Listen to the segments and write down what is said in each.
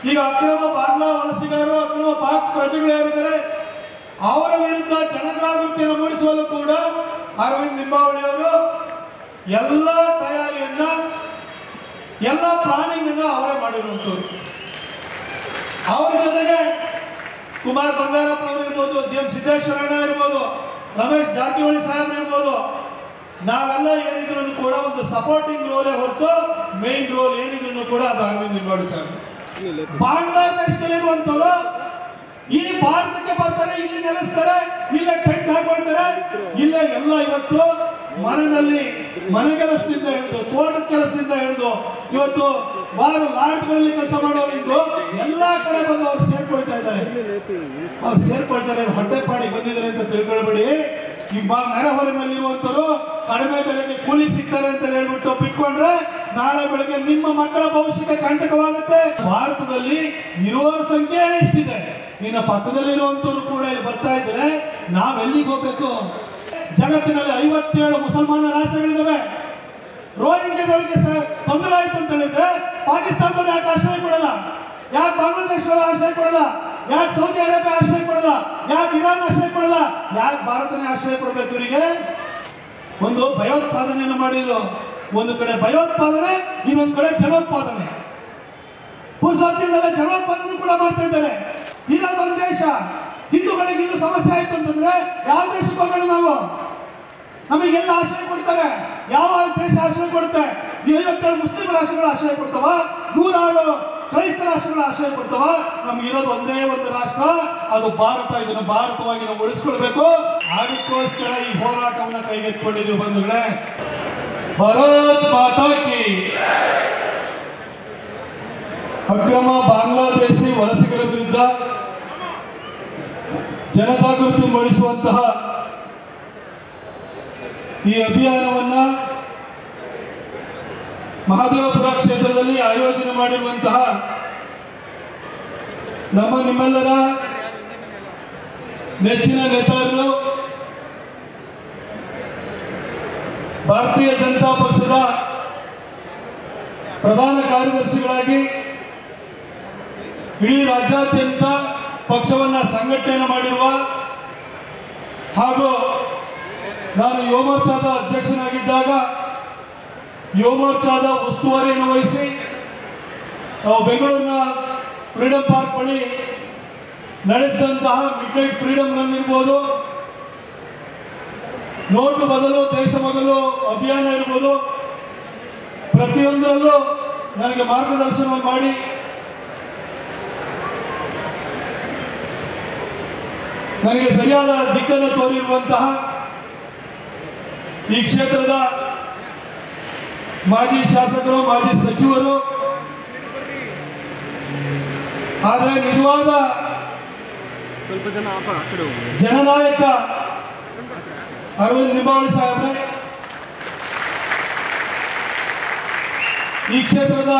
ಈಗ ಅಕ್ರಮ ಬಾಂಗ್ಲಾ ವಲಸಿಗರು, ಅಕ್ರಮ ಪಾಕ್ ಪ್ರಜೆಗಳು ಯಾರಿದ್ದಾರೆ ಅವರ ವಿರುದ್ಧ ಜನಜಾಗೃತಿಯನ್ನು ಮೂಡಿಸಲು ಕೂಡ ಅರವಿಂದ್ ಲಿಂಬಾವಳಿ ಅವರು ಎಲ್ಲ ತಯಾರಿಯನ್ನ, ಎಲ್ಲ ಪ್ಲಾನಿಂಗ್ ಅನ್ನ ಅವರೇ ಮಾಡಿರುವಂಥವ್ರು. ಅವರ ಜೊತೆಗೆ ಕುಮಾರ್ ಬಂಗಾರಪ್ಪ ಅವರು ಇರ್ಬೋದು, GM ಸಿದ್ದೇಶ್ವರಣ್ಣ ಇರ್ಬೋದು, ರಮೇಶ್ ಜಾರಕಿಹೊಳಿ ಸಾಹೇಬ್ ಇರ್ಬೋದು, ನಾವೆಲ್ಲ ಏನಿದ್ರು ಕೂಡ ಒಂದು ಸಪೋರ್ಟಿಂಗ್ ರೋಲೇ ಹೊರತು ಮೇನ್ ರೋಲ್ ಏನಿದ್ರು ಕೂಡ ಅದು ಅರವಿಂದ್ ಲಿಂಬಾವಳಿ ಸಾಹೇಬ್. ಬಾಂಗ್ಲಾದೇಶದಲ್ಲಿರುವಂತವರು ಈ ಭಾರತಕ್ಕೆ ಬರ್ತಾರೆ, ಇಲ್ಲಿ ನೆಲೆಸ್ತಾರೆ, ಇಲ್ಲೇ ಟೆಂಟ್ ಹಾಕೊಳ್ತಾರೆ, ಇಲ್ಲೇ ಎಲ್ಲ ಇವತ್ತು ಮನೆ ಕೆಲಸದಿಂದ ಹಿಡಿದು, ತೋಟದ ಕೆಲಸದಿಂದ ಹಿಡಿದು, ಇವತ್ತು ಲಾಡ್ಜ್ಗಳಲ್ಲಿ ಕೆಲಸ ಮಾಡೋರು ಎಲ್ಲಾ ಕಡೆ ಬಂದು ಅವ್ರು ಸೇರ್ಕೊಳ್ತಾ ಇದ್ದಾರೆ. ಅವ್ರು ಸೇರ್ಕೊಳ್ತಾರೆ, ಹೊಟ್ಟೆಪಾಡಿಗೆ ಬಂದಿದ್ದಾರೆ ಅಂತ ತಿಳ್ಕೊಳ್ಬೇಡಿ. ಈ ನೆರೆಹೊರೆನಲ್ಲಿರುವಂತರು ಕಡಿಮೆ ಬೆಲೆಗೆ ಕೂಲಿ ಸಿಗ್ತಾರೆ ಅಂತ ಹೇಳ್ಬಿಟ್ಟು ಬಿಟ್ಕೊಂಡ್ರೆ ನಾಳೆ ಬೆಳಗ್ಗೆ ನಿಮ್ಮ ಮಕ್ಕಳ ಭವಿಷ್ಯಕ್ಕೆ ಕಂಟಕವಾಗುತ್ತೆ. ಭಾರತದಲ್ಲಿ ಇರುವವರ ಸಂಖ್ಯೆ ಎಷ್ಟಿದೆ, ಇನ್ನು ಪಕ್ಕದಲ್ಲಿರುವಂತವ್ರು ಕೂಡ ಇಲ್ಲಿ ಬರ್ತಾ ಇದ್ರೆ ನಾವೆಲ್ಲಿಗೆ ಹೋಗ್ಬೇಕು? ಜಗತ್ತಿನಲ್ಲಿ 57 ಮುಸಲ್ಮಾನ ರಾಷ್ಟ್ರಗಳಿದ್ದಾವೆ. ರೋಹಿಂಗ್ಯದವರಿಗೆ ತೊಂದರೆ ಆಯ್ತು ಅಂತ ಹೇಳಿದ್ರೆ ಪಾಕಿಸ್ತಾನದವ್ರು ಯಾಕೆ ಆಶ್ರಯ ಕೊಡಲ್ಲ? ಯಾಕೆ ಬಾಂಗ್ಲಾದೇಶದವರು ಆಶ್ರಯ ಕೊಡಲ್ಲ? ಯಾಕೆ ಸೌದಿ ಅರೇಬಿಯಾ ಆಶ್ರಯ ಕೊಡಲ್ಲ? ಯಾಕೆ ಇರಾನ್ ಆಶ್ರಯ ಕೊಡಲ್ಲ? ಯಾಕೆ ಭಾರತನೇ ಆಶ್ರಯ ಕೊಡಬೇಕು? ಇವರಿಗೆ ಒಂದು ಭಯೋತ್ಪಾದನೆಯನ್ನು ಮಾಡಿದ್ರು. ಒಂದು ಕಡೆ ಭಯೋತ್ಪಾದನೆ, ಇನ್ನೊಂದು ಕಡೆ ಜನೋತ್ಪಾದನೆ. ಪುರುಷೋತ್ತಮದಲ್ಲೇ ಜನೋತ್ಪಾದನೆ ಕೂಡ ಮಾಡ್ತಾ ಇದ್ದಾರೆ. ಇನ್ನೊಂದು ದೇಶ ಹಿಂದೂಗಳಿಗೆ ಇನ್ನು ಸಮಸ್ಯೆ ಆಯ್ತು ಅಂತಂದ್ರೆ ಯಾವ ದೇಶಕ್ಕೆ ಹೋಗೋಣ ನಾವು? ನಮಗೆಲ್ಲ ಆಶ್ರಯ ಕೊಡ್ತಾರೆ. ಯಾವ ದೇಶ ಆಶ್ರಯ ಕೊಡುತ್ತೆ? 57 ಮುಸ್ಲಿಂ ರಾಷ್ಟ್ರಗಳು ಆಶ್ರಯ ಕೊಡ್ತಾವ, 106 ಕ್ರೈಸ್ತ ರಾಷ್ಟ್ರಗಳು ಆಶ್ರಯ ಕೊಡ್ತಾವ. ನಮ್ಗಿರೋದು ಒಂದೇ ಒಂದು ರಾಷ್ಟ್ರ, ಅದು ಭಾರತ. ಇದನ್ನು ಭಾರತವಾಗಿ ನಾವು ಉಳಿಸ್ಕೊಳ್ಬೇಕು. ಅದಕ್ಕೋಸ್ಕರ ಈ ಹೋರಾಟವನ್ನು ಕೈಗೆತ್ತಿಕೊಂಡಿದ್ದೀವಿ ಬಂಧುಗಳೇ. ಭಾರತ್ ಮಾತಾ ಕಿ. ಅಕ್ರಮ ಬಾಂಗ್ಲಾದೇಶಿ ವಲಸಿಗರ ವಿರುದ್ಧ ಜನಜಾಗೃತಿ ಮೂಡಿಸುವಂತಹ ಈ ಅಭಿಯಾನವನ್ನ ಮಹದೇವಪುರ ಕ್ಷೇತ್ರದಲ್ಲಿ ಆಯೋಜನೆ ಮಾಡಿರುವಂತಹ ನಿಮ್ಮೆಲ್ಲರ ನೆಚ್ಚಿನ ನೇತಾರರು, ಭಾರತೀಯ ಜನತಾ ಪಕ್ಷದ ಪ್ರಧಾನ ಕಾರ್ಯದರ್ಶಿಗಳಾಗಿ ಇಡೀ ರಾಜ್ಯಾದ್ಯಂತ ಪಕ್ಷವನ್ನ ಸಂಘಟನೆ ಮಾಡಿರುವ ಹಾಗೂ ನಾನು ಯುವ ಮೋರ್ಚಾದ ಅಧ್ಯಕ್ಷನಾಗಿದ್ದಾಗ ಯುವ ಮೋರ್ಚಾದ ಉಸ್ತುವಾರಿಯನ್ನು ವಹಿಸಿ ನಾವು ಬೆಂಗಳೂರಿನ ಫ್ರೀಡಂ ಪಾರ್ಕ್ ಬಳಿ ನಡೆಸಿದಂತಹ ಮಿಡ್ನೈಟ್ ಫ್ರೀಡಮ್ ರನ್ ಇರ್ಬೋದು, ನೋಟು ಬದಲು ದೇಶ ಮೊದಲು ಅಭಿಯಾನ ಇರ್ಬೋದು, ಪ್ರತಿಯೊಂದರಲ್ಲೂ ನನಗೆ ಮಾರ್ಗದರ್ಶನ ಮಾಡಿ ನನಗೆ ಸರಿಯಾದ ದಿಕ್ಕನ್ನು ತೋರಿರುವಂತಹ ಈ ಕ್ಷೇತ್ರದ ಮಾಜಿ ಶಾಸಕರು, ಮಾಜಿ ಸಚಿವರು, ಆದರೆ ನಿಜವಾದ ಜನನಾಯಕ ಅರವಿಂದ್ ಲಿಂಬಾವಳಿ ಸಾಹೇಬ್ರೆ, ಈ ಕ್ಷೇತ್ರದ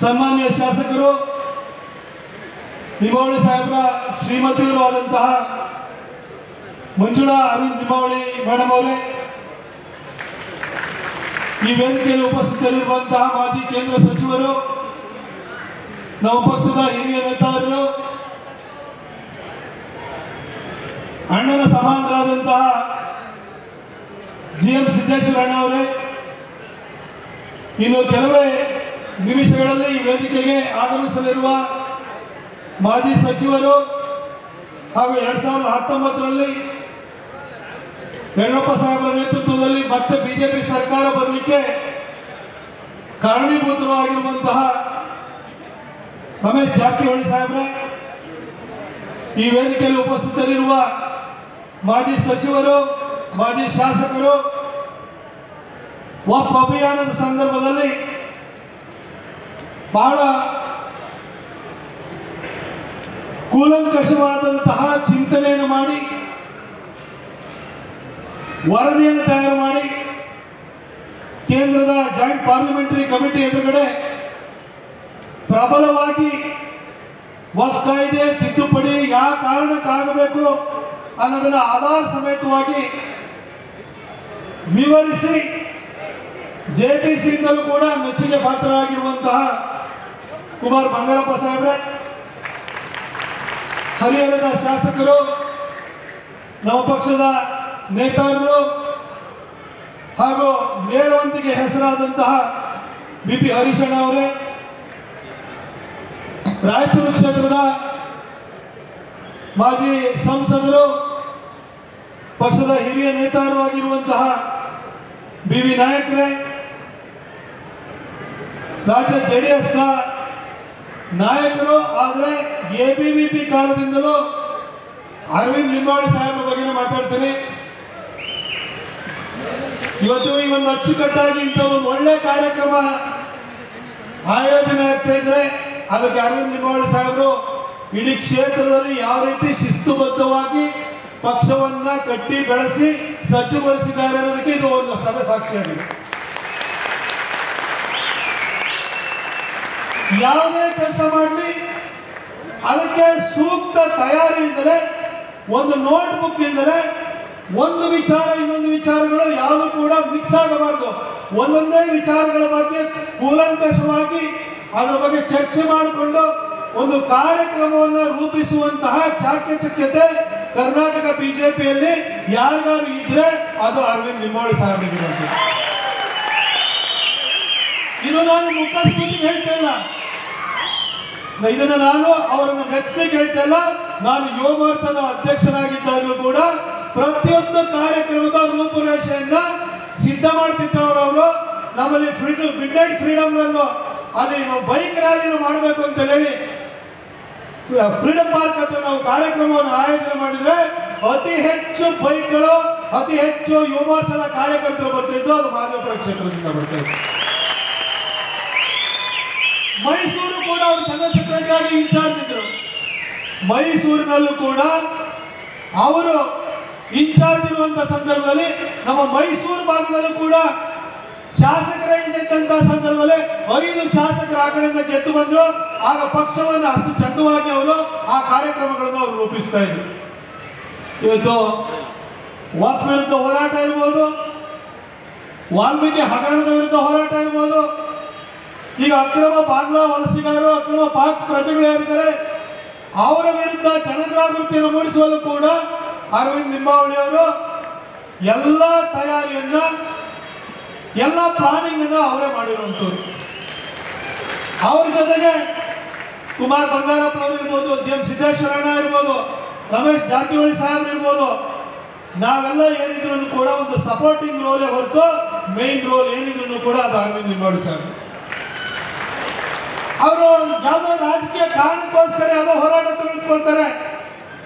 ಸನ್ಮಾನ್ಯ ಶಾಸಕರು ಲಿಂಬಾವಳಿ ಸಾಹೇಬ್ರ ಶ್ರೀಮತಿಯರು ಆದಂತಹ ಮಂಜುಳಾ ಅರವಿಂದ್ ಲಿಂಬಾವಳಿ ಮೇಡಮ್ ಅವರೇ, ಈ ವೇದಿಕೆಯಲ್ಲಿ ಉಪಸ್ಥಿತರಿರುವಂತಹ ಮಾಜಿ ಕೇಂದ್ರ ಸಚಿವರು, ನಮ್ಮ ಪಕ್ಷದ ಹಿರಿಯ ನೇತಾರರು, ಅಣ್ಣನ ಸಮಾನರಾದಂತಹ GM ಸಿದ್ದೇಶ್ವರಣ್ಣ ಅವರೇ, ಇನ್ನು ಕೆಲವೇ ನಿಮಿಷಗಳಲ್ಲಿ ಈ ವೇದಿಕೆಗೆ ಆಗಮಿಸಲಿರುವ ಮಾಜಿ ಸಚಿವರು ಹಾಗೂ 2019ರಲ್ಲಿ ಯಡಿಯೂರಪ್ಪ ಸಾಹೇಬರ ನೇತೃತ್ವದಲ್ಲಿ ಮತ್ತೆ ಬಿಜೆಪಿ ಸರ್ಕಾರ ಬರಲಿಕ್ಕೆ ಕಾರಣೀಭೂತರಾಗಿರುವಂತಹ ರಮೇಶ್ ಜಾರಕಿಹೊಳಿ ಸಾಹೇಬ್ರೆ, ಈ ವೇದಿಕೆಯಲ್ಲಿ ಉಪಸ್ಥಿತರಿರುವ ಮಾಜಿ ಸಚಿವರು, ಮಾಜಿ ಶಾಸಕರು, ವಕ್ಫ್ ಅಭಿಯಾನದ ಸಂದರ್ಭದಲ್ಲಿ ಬಹಳ ಕೂಲಂಕಷವಾದಂತಹ ಚಿಂತನೆಯನ್ನು ಮಾಡಿ ವರದಿಯನ್ನು ತಯಾರು ಮಾಡಿ ಕೇಂದ್ರದ ಜಾಯಿಂಟ್ ಪಾರ್ಲಿಮೆಂಟರಿ ಕಮಿಟಿ ಎದುರುಗಡೆ ಪ್ರಬಲವಾಗಿ ವಕ್ಫ್ ಕಾಯ್ದೆ ತಿದ್ದುಪಡಿ ಯಾವ ಕಾರಣಕ್ಕಾಗಬೇಕು ಅನ್ನೋದನ್ನ ಆಧಾರ ಸಮೇತವಾಗಿ ವಿವರಿಸಿ JPCಯಿಂದಲೂ ಕೂಡ ಮೆಚ್ಚುಗೆ ಪಾತ್ರರಾಗಿರುವಂತಹ ಕುಮಾರ್ ಬಂಗಾರಪ್ಪ ಸಾಹೇಬ್ರೆ, ಹರಿಹರದ ಶಾಸಕರು, ನಮ್ಮ ಪಕ್ಷದ ನೇತಾರರು ಹಾಗೂ ನೇರವಂತಿಗೆ ಹೆಸರಾದಂತಹ ಬಿ.ಪಿ. ಹರೀಶಣ್ಣ ಅವರೇ, ರಾಯಚೂರು ಕ್ಷೇತ್ರದ ಮಾಜಿ ಸಂಸದರು, ಪಕ್ಷದ ಹಿರಿಯ ನೇತಾರರು ಆಗಿರುವಂತಹ ಬಿ.ವಿ. ನಾಯಕ್ರೇ, ರಾಜ್ಯ JDS ನ ನಾಯಕರು, ಆದರೆ ABVP ಕಾಲದಿಂದಲೂ ಅರವಿಂದ್ ಲಿಂಬಾವಳಿ ಸಾಹೇಬ್ರ ಬಗ್ಗೆ ಮಾತಾಡ್ತೀನಿ. ಇವತ್ತು ಈ ಒಂದು ಅಚ್ಚುಕಟ್ಟಾಗಿ ಇಂಥ ಒಂದು ಒಳ್ಳೆ ಕಾರ್ಯಕ್ರಮ ಆಯೋಜನೆ ಆಗ್ತಾ ಇದ್ರೆ ಅದಕ್ಕೆ ಅರವಿಂದ್ ಲಿಂಬಾವಳಿ ಸಾಹೇಬರು ಇಡೀ ಕ್ಷೇತ್ರದಲ್ಲಿ ಯಾವ ರೀತಿ ಶಿಸ್ತುಬದ್ಧವಾಗಿ ಪಕ್ಷವನ್ನ ಕಟ್ಟಿ ಬೆಳೆಸಿ ಸಜ್ಜುಗೊಳಿಸಿದ್ದಾರೆ ಅನ್ನೋದಕ್ಕೆ ಇದು ಒಂದು ಸಭೆ ಸಾಕ್ಷಿಯಾಗಿದೆ. ಯಾವುದೇ ಕೆಲಸ ಮಾಡಲಿ ಅದಕ್ಕೆ ಸೂಕ್ತ ತಯಾರಿ ಇದ್ದರೆ, ಒಂದು ನೋಟ್ ಬುಕ್ ಇದ್ದರೆ, ಒಂದು ವಿಚಾರ ಇನ್ನೊಂದು ವಿಚಾರಗಳು ಯಾವುದು ಕೂಡ ಮಿಕ್ಸ್ ಆಗಬಾರದು. ಒಂದೊಂದೇ ವಿಚಾರಗಳ ಬಗ್ಗೆ ಕೂಲಂಕಷವಾಗಿ ಅದರ ಬಗ್ಗೆ ಚರ್ಚೆ ಮಾಡಿಕೊಂಡು ಒಂದು ಕಾರ್ಯಕ್ರಮವನ್ನು ರೂಪಿಸುವಂತಹ ಚಾಕಚಕ್ಯತೆ ಕರ್ನಾಟಕ ಬಿಜೆಪಿಯಲ್ಲಿ ಯಾರಿಗಾರು ಇದ್ರೆ ಅದು ಅರವಿಂದ್ ಲಿಂಬಾವಳಿ ಸಾಹೇಬರಿಗೆ. ಇದು ನಾನು ಮುಖಸ್ತುತಿ ಹೇಳ್ತಾ ಇಲ್ಲ, ಇದನ್ನ ನಾನು ಅವರನ್ನು ಮೆಚ್ಚಲಿಕ್ಕೆ ಹೇಳ್ತಾ ಇಲ್ಲ. ನಾನು ಯುವ ಮೋರ್ಚಾದ ಅಧ್ಯಕ್ಷರಾಗಿದ್ದಾಗಲೂ ಕೂಡ ಪ್ರತಿಯೊಂದು ಕಾರ್ಯಕ್ರಮದ ರೂಪುರೇಷೆಯನ್ನ ಸಿದ್ಧ ಮಾಡ್ತಿದ್ದವರು ಅವರು. ನಮ್ಮಲ್ಲಿ ಮಿಡ್ ನೈಟ್ ಫ್ರೀಡಮ್ ಅನ್ನು ಅಲ್ಲಿ ನಾವು ಬೈಕ್ ರ್ಯಾಲಿಯನ್ನು ಮಾಡಬೇಕು ಅಂತ ಹೇಳಿ ಫ್ರೀಡಮ್ ಪಾರ್ಕ್ ಹತ್ರ ನಾವು ಕಾರ್ಯಕ್ರಮವನ್ನು ಆಯೋಜನೆ ಮಾಡಿದ್ರೆ ಅತಿ ಹೆಚ್ಚು ಬೈಕ್ಗಳು, ಅತಿ ಹೆಚ್ಚು ಯುವ ಮೋರ್ಚಾದ ಕಾರ್ಯಕರ್ತರು ಬರ್ತಾ ಇದ್ದು, ಅದು ಮಾದೇವಪುರ ಕ್ಷೇತ್ರದಿಂದ ಬರ್ತಾ ಇತ್ತು. ಮೈಸೂರು ಕೂಡ ಅವರು ಜನರಲ್ ಸೆಕ್ರೆಟರಿ ಆಗಿ ಇನ್ಚಾರ್ಜ್ ಇದ್ರು. ಮೈಸೂರಿನಲ್ಲೂ ಕೂಡ ಅವರು ಇನ್ಚಾರ್ಜ್ ಇರುವಂತಹ ಸಂದರ್ಭದಲ್ಲಿ ನಮ್ಮ ಮೈಸೂರು ಭಾಗದಲ್ಲೂ ಕೂಡ ಶಾಸಕರ ಇದ್ದಂತಹ ಸಂದರ್ಭದಲ್ಲಿ 5 ಶಾಸಕರ ಆ ಕಡೆಯಿಂದ ಗೆದ್ದು ಬಂದ್ರು. ಆಗ ಪಕ್ಷವನ್ನು ಅಷ್ಟು ಚಂದವಾಗಿ ಅವರು ಆ ಕಾರ್ಯಕ್ರಮಗಳನ್ನು ಅವರು ರೂಪಿಸ್ತಾ ಇದ್ರು. ಇವತ್ತು ವಕ್ಫ್ ವಿರುದ್ಧ ಹೋರಾಟ ಇರ್ಬೋದು, ವಾಲ್ಮೀಕಿ ಹಗರಣದ ವಿರುದ್ಧ ಹೋರಾಟ ಇರ್ಬೋದು, ಈಗ ಅಕ್ರಮ ಬಾಂಗ್ಲಾ ವಲಸಿಗರು, ಅಕ್ರಮ ಪಾಕ್ ಪ್ರಜೆಗಳು ಯಾರಿದ್ದಾರೆ ಅವರ ವಿರುದ್ಧ ಜನಜಾಗೃತಿಯನ್ನು ಮೂಡಿಸುವಲ್ಲೂ ಕೂಡ ಅರವಿಂದ್ ಲಿಂಬಾವಳಿ ಅವರು ಎಲ್ಲ ತಯಾರಿಯನ್ನ, ಎಲ್ಲ ಪ್ಲಾನಿಂಗ್ ಅನ್ನ ಅವರೇ ಮಾಡಿರುವಂತವ್ರು. ಅವ್ರ ಜೊತೆಗೆ ಕುಮಾರ್ ಬಂಗಾರಪ್ಪನವರು ಇರ್ಬೋದು, GM ಸಿದ್ದೇಶ್ವರಣ್ಣ ಇರ್ಬೋದು, ರಮೇಶ್ ಜಾರಕಿಹೊಳಿ ಸಾಹೇಬ್ರು ಇರ್ಬೋದು, ನಾವೆಲ್ಲ ಏನಿದ್ರು ಕೂಡ ಒಂದು ಸಪೋರ್ಟಿಂಗ್ ರೋಲೇ ಹೊರತು ಮೇನ್ ರೋಲ್ ಏನಿದ್ರು ಕೂಡ ಅದು ಅರವಿಂದ್ ಲಿಂಬಾವಳಿ ಸಾಹೇಬ್. ಅವರು ಯಾವುದೋ ರಾಜಕೀಯ ಕಾರಣಕ್ಕೋಸ್ಕರ ಯಾವುದೋ ಹೋರಾಟ ತೆಗೆದುಕೊಳ್ತಾರೆ,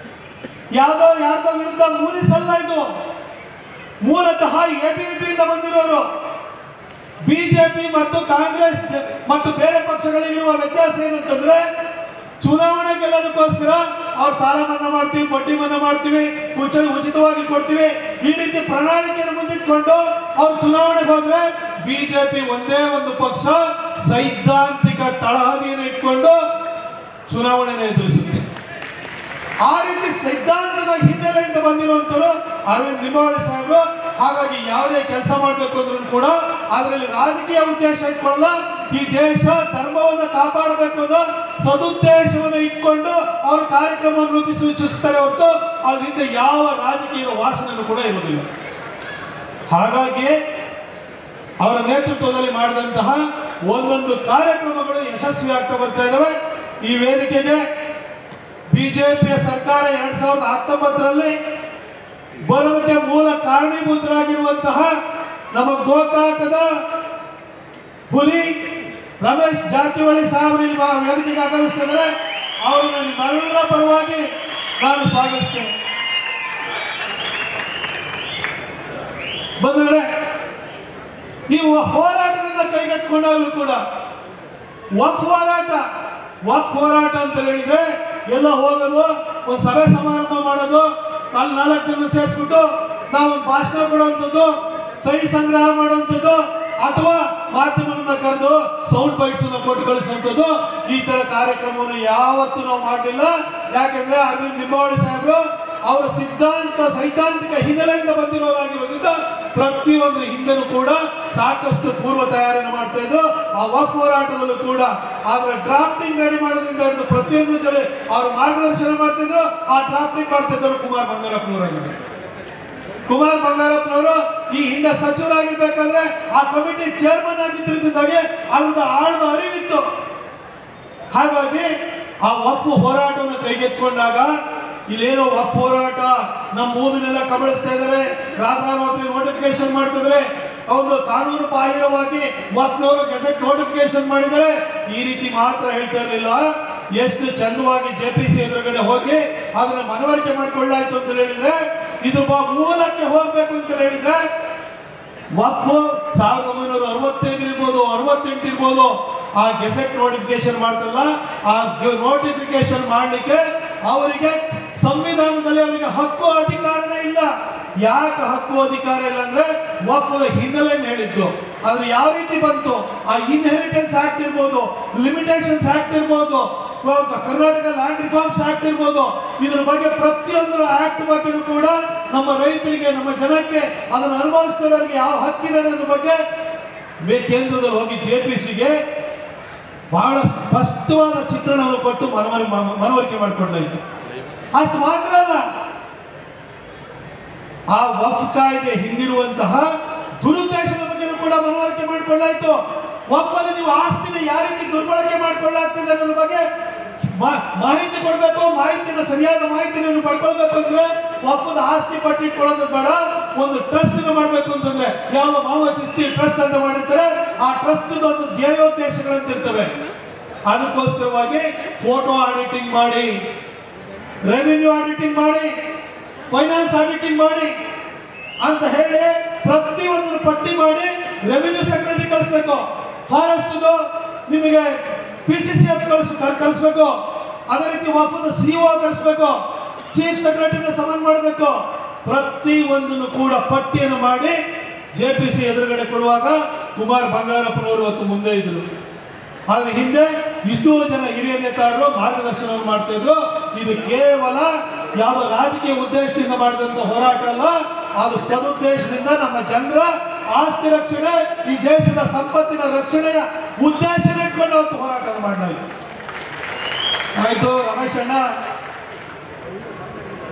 ಯಾವುದೋ ಯಾರ್ದೋ ವಿರುದ್ಧ ಮೂಲಿಸಲ್ಲ. ಇದು ಮೂಲತಃ ABVP ಇಂದ ಬಂದಿರೋರು. ಬಿಜೆಪಿ ಮತ್ತು ಕಾಂಗ್ರೆಸ್ ಮತ್ತು ಬೇರೆ ಪಕ್ಷಗಳಿಗಿರುವ ವ್ಯತ್ಯಾಸ ಏನಂತಂದ್ರೆ, ಚುನಾವಣೆ ಗೆಲ್ಲೋದಕ್ಕೋಸ್ಕರ ಅವ್ರು ಸಾಲ ಮನ್ನಾ ಮಾಡ್ತೀವಿ, ಬಡ್ಡಿ ಮನ್ನಾ ಮಾಡ್ತೀವಿ, ಉಚಿತವಾಗಿ ಕೊಡ್ತೀವಿ, ಈ ರೀತಿ ಪ್ರಣಾಳಿಕೆಯನ್ನು ಮುಂದಿಟ್ಕೊಂಡು ಅವ್ರು ಚುನಾವಣೆಗೆ ಹೋದ್ರೆ ಬಿಜೆಪಿ ಒಂದೇ ಒಂದು ಪಕ್ಷ ಸೈದ್ಧಾಂತಿಕ ತಳಹದಿಯನ್ನು ಇಟ್ಕೊಂಡು ಚುನಾವಣೆಯನ್ನು ಎದುರಿಸುತ್ತೆ. ಆ ರೀತಿ ಸಿದ್ಧಾಂತದ ಹಿನ್ನೆಲೆಯಿಂದ ಬಂದಿರುವಂತವರು ಅರವಿಂದ್ ಲಿಂಬಾವಳಿ ಸಾಹೇಬರು. ಹಾಗಾಗಿ ಯಾವುದೇ ಕೆಲಸ ಮಾಡಬೇಕು ಅಂದ್ರೂ ಕೂಡ ಅದರಲ್ಲಿ ರಾಜಕೀಯ ಉದ್ದೇಶ ಇಟ್ಕೊಳ್ಳಲ್ಲ. ಈ ದೇಶ ಧರ್ಮವನ್ನು ಕಾಪಾಡಬೇಕು ಅನ್ನೋ ಸದುದ್ದೇಶವನ್ನು ಇಟ್ಕೊಂಡು ಅವರು ಕಾರ್ಯಕ್ರಮವನ್ನು ರೂಪಿಸಿ ಸೂಚಿಸುತ್ತಾರೆ ಹೊರತು ಅದರಿಂದ ಯಾವ ರಾಜಕೀಯ ವಾಸನೆಯೂ ಕೂಡ ಇರುವುದಿಲ್ಲ. ಹಾಗಾಗಿ ಅವರ ನೇತೃತ್ವದಲ್ಲಿ ಮಾಡಿದಂತಹ ಒಂದೊಂದು ಕಾರ್ಯಕ್ರಮಗಳು ಯಶಸ್ವಿ ಆಗ್ತಾ ಬರ್ತಾ ಇದ್ದಾವೆ. ಈ ವೇದಿಕೆಗೆ ಬಿಜೆಪಿಯ ಸರ್ಕಾರ 2019ರಲ್ಲಿ ಬರೋದಕ್ಕೆ ಮೂಲ ಕಾರಣೀಭೂತರಾಗಿರುವಂತಹ ನಮ್ಮ ಗೋಕಾಕದ ಹುಲಿ ರಮೇಶ್ ಜಾರಕಿಹೊಳಿ ಸಾಹೇಬರು ಇಲ್ಲಿ ವೇದಿಕೆಗೆ ಆಗಮಿಸ್ತಿದ್ದಾರೆ. ಅವರನ್ನು ನಿಮ್ಮೆಲ್ಲರ ಪರವಾಗಿ ನಾನು ಸ್ವಾಗತಿಸ್ತೇನೆ. ಬಂಧುಗಳೇ, ಈ ಹೋರಾಟದಿಂದ ಕೈಗೆತ್ತಿಕೊಂಡಾಗಲೂ ಕೂಡ ವಕ್ಫ್ ಹೋರಾಟ ಅಂತ ಹೇಳಿದ್ರೆ ಎಲ್ಲ ಹೋಗೋದು, ಒಂದು ಸಭೆ ಸಮಾರಂಭ ಮಾಡೋದು, ಅಲ್ಲಿ 4 ಜನ ಸೇರಿಸ್ಬಿಟ್ಟು ನಾವೊಂದು ಭಾಷಣ ಕೊಡುವಂಥದ್ದು, ಸಹಿ ಸಂಗ್ರಹ ಮಾಡುವಂಥದ್ದು, ಅಥವಾ ಮಾಧ್ಯಮಗಳನ್ನ ಕರೆದು ಸೌಂಡ್ ಬೈಟ್ಸ್ ಕೊಟ್ಟು ಕಳಿಸುವಂಥದ್ದು, ಈ ತರ ಕಾರ್ಯಕ್ರಮವನ್ನು ಯಾವತ್ತೂ ನಾವು ಮಾಡಲಿಲ್ಲ. ಯಾಕೆಂದ್ರೆ ಅರವಿಂದ್ ಲಿಂಬಾವಳಿ ಸಾಹೇಬರು ಅವರ ಸೈದ್ಧಾಂತಿಕ ಹಿನ್ನೆಲೆಯಿಂದ ಬಂದಿರೋರಾಗಿರೋದ್ರಿಂದ ಪ್ರತಿಯೊಂದರ ಹಿಂದೆನೂ ಕೂಡ ಸಾಕಷ್ಟು ಪೂರ್ವ ತಯಾರಿಯನ್ನು ಮಾಡ್ತಾ ಇದ್ರು. ಆ ವಕ್ಫ್ ಹೋರಾಟದಲ್ಲೂ ಕೂಡ ಅದರ ಡ್ರಾಫ್ಟಿಂಗ್ ರೆಡಿ ಮಾಡೋದ್ರಿಂದ ಹಿಡಿದು ಪ್ರತಿಯೊಂದರ ಜೊತೆ ಅವರು ಮಾರ್ಗದರ್ಶನ ಮಾಡ್ತಿದ್ರು. ಆ ಡ್ರಾಫ್ಟಿಂಗ್ ಮಾಡ್ತಾ ಇದ್ರು ಕುಮಾರ್ ಬಂಗಾರಪ್ಪನವರಾಗಿದ್ದಾರೆ. ಕುಮಾರ್ ಬಂಗಾರಪ್ಪನವರು ಈ ಹಿಂದೆ ಸಚಿವರಾಗಿರ್ಬೇಕಾದ್ರೆ ಆ ಕಮಿಟಿ ಚೇರ್ಮನ್ ಆಗಿದ್ದರಿಂದಾಗಿ ಅದ್ರದ್ದು ಆಳದ ಅರಿವಿತ್ತು. ಹಾಗಾಗಿ ಆ ವಕ್ಫ್ ಹೋರಾಟವನ್ನು ಕೈಗೆತ್ಕೊಂಡಾಗ ಇಲ್ಲೇನೋ ವಕ್ಫ್ ಹೋರಾಟ ನಮ್ಮ ಭೂಮಿನೆಲ್ಲ ಕಬಳಿಸ್ತಾ ಇದ್ದಾರೆ, ರಾತ್ರಿ ನೋಟಿಫಿಕೇಶನ್ ಮಾಡ್ತಿದ್ರೆ, ಒಂದು ಕಾನೂನು ಬಾಹಿರವಾಗಿ ವಕ್ಫ್ನವರು ಗೆಜೆಟ್ ನೋಟಿಫಿಕೇಶನ್ ಮಾಡಿದರೆ ಈ ರೀತಿ ಮಾತ್ರ ಹೇಳ್ತಾ ಇರಲಿಲ್ಲ. ಎಷ್ಟು ಚಂದವಾಗಿ JPC ಎದುರುಗಡೆ ಹೋಗಿ ಅದನ್ನ ಮನವರಿಕೆ ಮಾಡಿಕೊಳ್ಳಾಯ್ತು ಅಂತ ಹೇಳಿದ್ರೆ, ಇದ್ರ ಮೂಲಕ್ಕೆ ಹೋಗ್ಬೇಕು ಅಂತ ಹೇಳಿದ್ರೆ ವಕ್ಫ್ 1965 ಇರ್ಬೋದು, 68 ಇರ್ಬೋದು, ಆ ಗೆಜೆಟ್ ನೋಟಿಫಿಕೇಶನ್ ಮಾಡ್ತಾರಲ್ಲ, ಆ ನೋಟಿಫಿಕೇಶನ್ ಮಾಡಲಿಕ್ಕೆ ಅವರಿಗೆ ಸಂವಿಧಾನದಲ್ಲಿ ಅವರಿಗೆ ಹಕ್ಕು ಅಧಿಕಾರನೇ ಇಲ್ಲ. ಯಾಕೆ ಹಕ್ಕು ಅಧಿಕಾರ ಇಲ್ಲ ಅಂದ್ರೆ ವಕ್ಫ್ ಹಿನ್ನೆಲೆ ಹೇಳಿದ್ದು. ಆದ್ರೆ ಯಾವ ರೀತಿ ಬಂತು, ಆ ಇನ್ಹೆರಿಟೆನ್ಸ್ ಆಕ್ಟ್ ಇರ್ಬೋದು, ಲಿಮಿಟೇಷನ್ಸ್ ಆಕ್ಟ್ ಇರ್ಬೋದು, ಕರ್ನಾಟಕ ಲ್ಯಾಂಡ್ ರಿಫಾರ್ಮ್ಸ್ ಆಕ್ಟ್ ಇರ್ಬೋದು, ಇದ್ರ ಬಗ್ಗೆ ಪ್ರತಿಯೊಂದು ಆಕ್ಟ್ ಬಗ್ಗೆ ಕೂಡ ನಮ್ಮ ರೈತರಿಗೆ, ನಮ್ಮ ಜನಕ್ಕೆ, ಅದನ್ನು ಅನುಭವಿಸಿದವರಿಗೆ ಯಾವ ಹಕ್ಕಿದೆ ಅನ್ನೋದ್ರ ಬಗ್ಗೆ ಕೇಂದ್ರದಲ್ಲಿ ಹೋಗಿ JPCಗೆ ಬಹಳ ಸ್ಪಷ್ಟವಾದ ಚಿತ್ರಣವನ್ನು ಕೊಟ್ಟು ಮನವರಿಕೆ ಮಾಡಿಕೊಳ್ಳಲಾಯಿತು. ಅಷ್ಟು ಮಾತ್ರ ಅಲ್ಲ, ಆ ವಕ್ಫ್ ಕಾಯ್ದೆ ಹಿಂದಿರುವಂತಹ ದುರುದ್ದೇಶದ ಬಗ್ಗೆ ಕೂಡ ಮನವರಿಕೆ ಮಾಡಿಕೊಳ್ಳಾಯಿತು. ವಕ್ಫ್ ಅಲ್ಲಿ ನೀವು ಆಸ್ತಿನ ಯಾವ ರೀತಿ ದುರ್ಬಳಕೆ ಮಾಡಿಕೊಳ್ಳಾಗ್ತದೆ ಅನ್ನೋದ್ರ ಬಗ್ಗೆ ಮಾಹಿತಿ ಕೊಡಬೇಕು. ಮಾಹಿತಿನ ಸರಿಯಾದ ಮಾಹಿತಿಯನ್ನು ಪಡ್ಕೊಳ್ಬೇಕು ಅಂದ್ರೆ ವಕ್ಫದ ಆಸ್ತಿ ಪಟ್ಟಿ ಇಟ್ಕೊಳ್ಳೋದು ಬೇಡ, ಒಂದು ಟ್ರಸ್ಟ್ ಮಾಡಬೇಕು ಅಂತಂದ್ರೆ ಯಾವ್ದೋ ಮಾವ ಚಿಸ್ತಿ ಟ್ರಸ್ಟ್ ಅಂತ ಮಾಡಿರ್ತಾರೆ, ಆ ಟ್ರಸ್ಟ್ ಒಂದು ಧ್ಯೇಯೋದ್ದೇಶಗಳಂತ ಇರ್ತವೆ. ಅದಕ್ಕೋಸ್ಕರವಾಗಿ ಫೋಟೋ ಆಡಿಟಿಂಗ್ ಮಾಡಿ, ರೆವಿನ್ಯೂ ಆಡಿಟಿಂಗ್ ಮಾಡಿ, ಫೈನಾನ್ಸ್ ಆಡಿಟಿಂಗ್ ಮಾಡಿ ಅಂತ ಹೇಳಿ ಪ್ರತಿಯೊಂದನ್ನು ಪಟ್ಟಿ ಮಾಡಿ ರೆವಿನ್ಯೂ ಸೆಕ್ರೆಟರಿ ಕಳಿಸ್ಬೇಕು. ಫಾರೆಸ್ಟ್ ನಿಮಗೆ PCCF ಕಳಿಸ್ಬೇಕು. ಅದೇ ರೀತಿ ವಕ್ಫದ CO ಕಳಿಸ್ಬೇಕು. ಚೀಫ್ ಸೆಕ್ರೆಟರಿನ ಸಮನ್ ಮಾಡಬೇಕು. ಪ್ರತಿಯೊಂದನ್ನು ಕೂಡ ಪಟ್ಟಿಯನ್ನು ಮಾಡಿ JPC ಎದುರುಗಡೆ ಕೊಡುವಾಗ ಕುಮಾರ್ ಬಂಗಾರಪ್ಪನವರು ಅವತ್ತು ಮುಂದೆ ಇದ್ರು. ಆದ್ರೆ ಹಿಂದೆ ಇಷ್ಟೋ ಜನ ಹಿರಿಯ ನೇತಾರರು ಮಾರ್ಗದರ್ಶನವನ್ನು ಮಾಡ್ತಾ ಇದ್ರು. ಇದು ಕೇವಲ ಯಾವ ರಾಜಕೀಯ ಉದ್ದೇಶದಿಂದ ಮಾಡಿದಂತ ಹೋರಾಟ ಅಲ್ಲ, ಅದು ಸದುದ್ದೇಶದಿಂದ ನಮ್ಮ ಜನರ ಆಸ್ತಿ ರಕ್ಷಣೆ, ಈ ದೇಶದ ಸಂಪತ್ತಿನ ರಕ್ಷಣೆಯ ಉದ್ದೇಶ ಇಟ್ಕೊಂಡು ಅವತ್ತು ಹೋರಾಟ ಮಾಡಲಾಯಿತು. ಆಯ್ತು, ರಮೇಶ್ ಅಣ್ಣ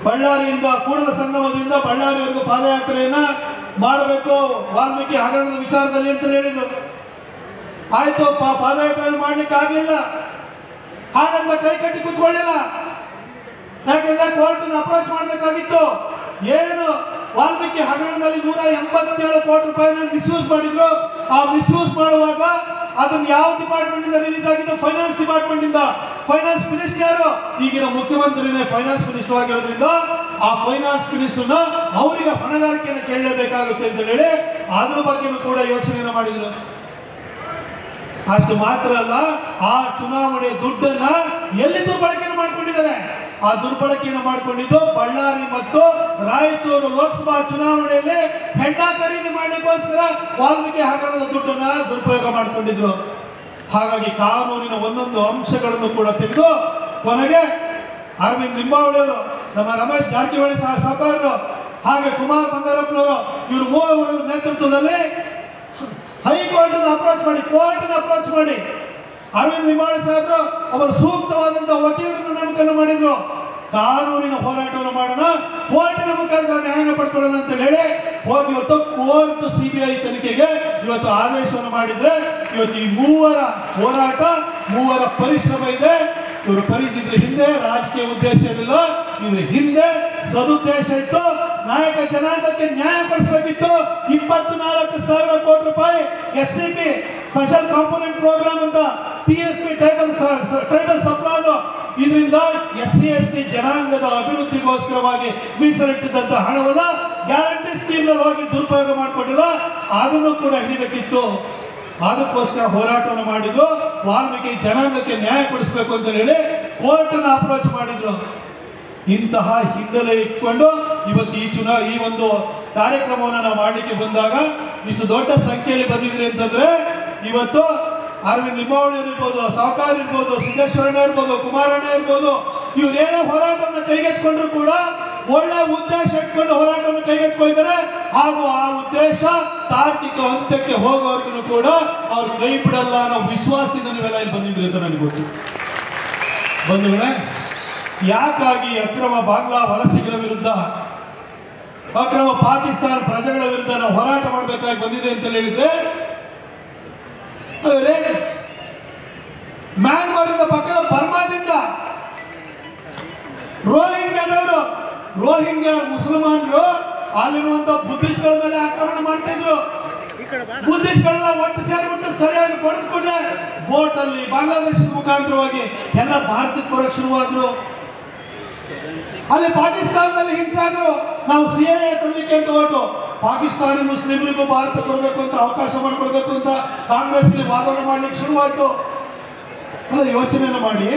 ಬಳ್ಳಾರಿಯಿಂದ ಕೂಡಲ ಸಂಗಮದಿಂದ ಬಳ್ಳಾರಿವರೆಗೂ ಪಾದಯಾತ್ರೆಯನ್ನ ಮಾಡಬೇಕು ವಾಲ್ಮೀಕಿ ಹಗರಣದ ವಿಚಾರದಲ್ಲಿ ಅಂತ ಹೇಳಿದ್ರು. ಆಯ್ತು, ಪಾದಯಾತ್ರೆ ಮಾಡ್ಲಿಕ್ಕೆ ಆಗ್ಲಿಲ್ಲ. ಹಾಗಂತ ಕೈ ಕಟ್ಟಿ ಕೂತ್ಕೊಳ್ಳಿಲ್ಲ. ಯಾಕೆಂದ್ರೆ ಕೋರ್ಟ್ನ ಅಪ್ರೋಚ್ ಮಾಡಬೇಕಾಗಿತ್ತು. ಏನು ವಾಲ್ಮೀಕಿ ಹಗರಣದಲ್ಲಿ 187 ಕೋಟಿ ರೂಪಾಯಿನ ಮಿಸ್ಯೂಸ್ ಮಾಡಿದ್ರು. ಆ ಮಿಸ್ಯೂಸ್ ಮಾಡುವಾಗ ಅದನ್ನ ಯಾವ ಡಿಪಾರ್ಟ್ಮೆಂಟ್ ಇಂದ ರಿಲೀಸ್ ಆಗಿದ್ದು? ಫೈನಾನ್ಸ್ ಡಿಪಾರ್ಟ್ಮೆಂಟ್ ಇಂದ. ಫೈನಾನ್ಸ್ ಮಿನಿಸ್ಟರ್ ಯಾರು? ಈಗಿನ ಮುಖ್ಯಮಂತ್ರಿನೇ ಫೈನಾನ್ಸ್ ಮಿನಿಸ್ಟರ್ ಆಗಿರೋದ್ರಿಂದ ಆ ಫೈನಾನ್ಸ್ ಮಿನಿಸ್ಟರ್ನ ಅವರಿಗೆ ಹೊಣೆಗಾರಿಕೆಯನ್ನು ಕೇಳಲೇಬೇಕಾಗುತ್ತೆ ಅಂತ ಹೇಳಿ ಅದ್ರ ಬಗ್ಗೆನೂ ಕೂಡ ಯೋಚನೆಯನ್ನು ಮಾಡಿದ್ರು. ಅಷ್ಟು ಮಾತ್ರ ಅಲ್ಲ, ಆ ಚುನಾವಣೆ ದುಡ್ಡನ್ನ ಎಲ್ಲಿ ದುರ್ಬಳಕೆಯನ್ನು ಮಾಡ್ಕೊಂಡಿದ್ದಾರೆ? ಆ ದುರ್ಬಳಕೆಯನ್ನು ಮಾಡಿಕೊಂಡಿದ್ದು ಬಳ್ಳಾರಿ ಮತ್ತು ರಾಯಚೂರು ಲೋಕಸಭಾ ಚುನಾವಣೆಯಲ್ಲಿ ಹೆಂಡ ಖರೀದಿ ಮಾಡಲಿಕ್ಕೋಸ್ಕರ ವಾಲ್ಮೀಕಿ ಹಗರಣದ ದುಡ್ಡನ್ನ ದುರುಪಯೋಗ ಮಾಡಿಕೊಂಡಿದ್ರು. ಹಾಗಾಗಿ ಕಾನೂನಿನ ಒಂದೊಂದು ಅಂಶಗಳನ್ನು ಕೂಡ ತೆಗೆದು ಕೊನೆಗೆ ಅರವಿಂದ್ ಲಿಂಬಾವಳಿ ಅವರು, ನಮ್ಮ ರಮೇಶ್ ಜಾರಕಿಹೊಳಿ ಸಹಕಾರರು, ಹಾಗೆ ಕುಮಾರ್ ಬಂಗಾರಪ್ಪನವರು, ಇವರು ಮೂವರ ನೇತೃತ್ವದಲ್ಲಿ ಹೈಕೋರ್ಟ್ ಅಪ್ರೋಚ್ ಮಾಡಿ, ಕೋರ್ಟ್ ಅಪ್ರೋಚ್ ಮಾಡಿ ಅರವಿಂದ್ ಲಿಂಬಾವಳಿ ಸಾಹೇಬರು ಅವರು ಸೂಕ್ತವಾದಂತಹ ವಕೀಲರನ್ನು ನೇಮಕ ಮಾಡಿದ್ರು. ಕಾನೂನಿನ ಹೋರಾಟವನ್ನು ಮಾಡೋಣ, ಕೋರ್ಟಿನ ಮುಖಾಂತರ ನ್ಯಾಯನ ಪಡ್ಕೊಳ್ಳೋಣ ಅಂತ ಹೇಳಿ ಹೋಗಿ ಇವತ್ತು ಕೋರ್ಟ್ CBI ತನಿಖೆಗೆ ಇವತ್ತು ಆದೇಶವನ್ನು ಮಾಡಿದ್ರೆ ಇವತ್ತು ಈ ಮೂವರ ಹೋರಾಟ, ಮೂವರ ಪರಿಶ್ರಮ ಇದೆ. ಇವರು ಇದ್ರ ಹಿಂದೆ ರಾಜಕೀಯ ಉದ್ದೇಶ ಇರಲಿಲ್ಲ, ಇದ್ರ ಹಿಂದೆ ಸದುದ್ದೇಶ ಇತ್ತು. ನಾಯಕ ಜನಾಂಗಕ್ಕೆ ನ್ಯಾಯ ಪಡಿಸಬೇಕಿತ್ತು. 24,000 ಕೋಟಿ ರೂಪಾಯಿ SCP ಸ್ಪೆಷಲ್ ಕಾಂಪೋನೆಂಟ್ ಪ್ರೋಗ್ರಾಮ್ ಅಂತ TSP ಟ್ರೈಬಲ್ ಸಪ್ಲಾನ್, ಇದರಿಂದ SC/ST ಜನಾಂಗದ ಅಭಿವೃದ್ಧಿಗೋಸ್ಕರವಾಗಿ ಮೀಸಲಿಟ್ಟಿದ್ದಂತ ಹಣವನ್ನ ಗ್ಯಾರಂಟಿ ಸ್ಕೀಮ್ ನಲ್ಲಿ ಹೋಗಿ ದುರುಪಯೋಗ ಮಾಡಿಕೊಂಡಿಲ್ಲ. ಅದನ್ನು ಕೂಡ ಹಿಡಿಬೇಕಿತ್ತು. ಅದಕ್ಕೋಸ್ಕರ ಹೋರಾಟವನ್ನು ಮಾಡಿದ್ರು. ವಾಲ್ಮೀಕಿ ಜನಾಂಗಕ್ಕೆ ನ್ಯಾಯ ಕೊಡಿಸಬೇಕು ಅಂತ ಹೇಳಿ ಕೋರ್ಟ್ ಅನ್ನು ಅಪ್ರೋಚ್ ಮಾಡಿದ್ರು. ಇಂತಹ ಹಿನ್ನೆಲೆ ಇಟ್ಕೊಂಡು ಇವತ್ತು ಈ ಒಂದು ಕಾರ್ಯಕ್ರಮವನ್ನು ನಾವು ಮಾಡಲಿಕ್ಕೆ ಬಂದಾಗ ಇಷ್ಟು ದೊಡ್ಡ ಸಂಖ್ಯೆಯಲ್ಲಿ ಬಂದಿದ್ರಿ ಅಂತಂದ್ರೆ ಇವತ್ತು ಅರವಿಂದ್ ಲಿಂಬಾವಳಿ ಇರ್ಬೋದು, ಸಾವ್ಕಾರ್ ಇರ್ಬೋದು, ಸಿದ್ದೇಶ್ವರಣ್ಣ ಇರ್ಬೋದು, ಕುಮಾರಣ್ಣ ಇರ್ಬೋದು, ಇವರೇನೋ ಹೋರಾಟವನ್ನು ಕೈಗೆತ್ಕೊಂಡ್ರು ಕೂಡ ಒಳ್ಳೆ ಉದ್ದೇಶ ಇಟ್ಕೊಂಡು ಹೋರಾಟವನ್ನು ಕೈಗೆತ್ತಿಕೊಳ್ತಾರೆ. ಹಾಗೂ ಆ ಉದ್ದೇಶ ತಾರ್ಕಿಕ ಅಂತ್ಯಕ್ಕೆ ಹೋಗೋವರೆಗೂ ಕೂಡ ಅವ್ರು ಕೈ ಬಿಡಲ್ಲ ಅನ್ನೋ ವಿಶ್ವಾಸದಿಂದ ನೀವೆಲ್ಲ ಇಲ್ಲಿ ಬಂದಿದ್ರಿ ಅಂತ ನನಗೆ ಗೊತ್ತು. ಬಂಧುಗಳೇ, ಯಾಕಾಗಿ ಅಕ್ರಮ ಬಾಂಗ್ಲಾ ವಲಸಿಗರ ವಿರುದ್ಧ, ಅಕ್ರಮ ಪಾಕಿಸ್ತಾನ ಪ್ರಜೆಗಳ ವಿರುದ್ಧ ನಾವು ಹೋರಾಟ ಮಾಡಬೇಕಾಗಿ ಬಂದಿದೆ ಅಂತ ಹೇಳಿದ್ರೆ, ಮ್ಯಾನ್ಮಾರ್ನಿಂದ ಪಕ್ಕದ ಬರ್ಮಾದಿಂದ ರೋಹಿಂಗ್ಯಾ ಮುಸಲ್ಮಾನರು ಅಲ್ಲಿರುವಂತ ಬುದ್ಧಿಸ್ಟ್ಗಳ ಮೇಲೆ ಆಕ್ರಮಣ ಮಾಡ್ತಾ ಇದ್ರು. ಬುದ್ಧಿಸ್ಟ್ಗಳನ್ನ ಒಟ್ಟು ಸೇರಿಬಿಟ್ಟು ಸರಿಯಾಗಿ ಪಡೆದುಕೊಂಡ್ರೆ ಬೋಟ್ ಅಲ್ಲಿ ಬಾಂಗ್ಲಾದೇಶದ ಮುಖಾಂತರವಾಗಿ ಎಲ್ಲ ಭಾರತಕ್ಕೆ ಬರೋಕ್ ಶುರುವಾದ್ರು. ಅಲ್ಲಿ ಪಾಕಿಸ್ತಾನದಲ್ಲಿ ಹಿಂಸೆ ಆದ್ರು. ನಾವು ಸಿಎಎ ತರಲಿಕ್ಕೆ ಅಂತ ಹೊರಟು ಪಾಕಿಸ್ತಾನಿ ಮುಸ್ಲಿಮರಿಗೂ ಭಾರತಕ್ಕೆ ಬರಬೇಕು ಅಂತ ಅವಕಾಶ ಮಾಡಿಕೊಡ್ಬೇಕು ಅಂತ ಕಾಂಗ್ರೆಸ್ ವಾದವನ್ನು ಮಾಡ್ಲಿಕ್ಕೆ ಶುರುವಾಯ್ತು. ಅಲ್ಲ, ಯೋಚನೆ ಮಾಡಿ,